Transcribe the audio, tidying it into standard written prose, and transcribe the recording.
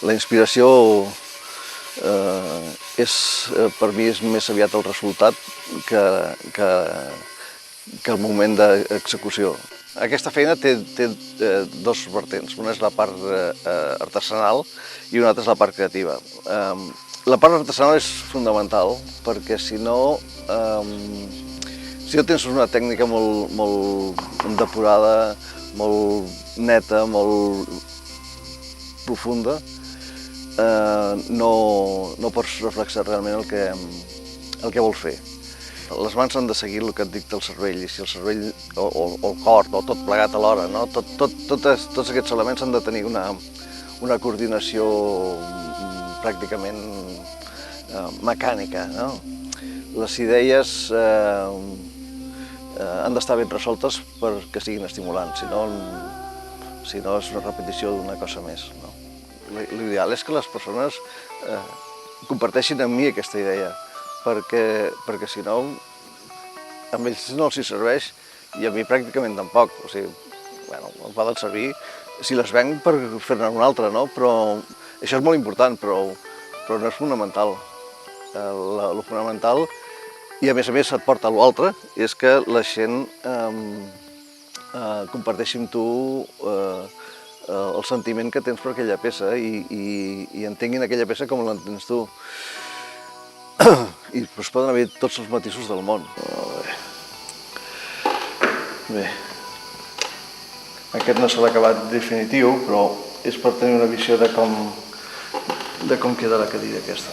La inspiració per mi és més aviat el resultat que el moment d'execució. Aquesta feina té dos vertents, una és la part artesanal i una altra és la part creativa. La part artesanal és fonamental perquè si no tens una tècnica molt depurada, molt neta, molt profunda, no pots reflexar realment el que vols fer. Les mans han de seguir el que et dicta el cervell, i si el cervell o el cor, o tot plegat alhora, no? Tots aquests elements han de tenir una coordinació pràcticament mecànica, no? Les idees han d'estar ben resoltes perquè siguin estimulants, si no és una repetició d'una cosa més. L'ideal és que les persones comparteixin amb mi aquesta idea, perquè si no, a ells no els hi serveix i a mi pràcticament tampoc. O sigui, em poden servir si les venc per fer-ne una altra, no? Però això és molt important, però no és fonamental. El fonamental, i a més et porta a l'altre, és que la gent comparteixi amb tu el sentiment que tens per aquella peça i entenguin aquella peça com l'entens tu. I poden haver tots els matisos del món. Bé, aquest no és l'acabat definitiu, però és per tenir una visió de com queda la cadira aquesta.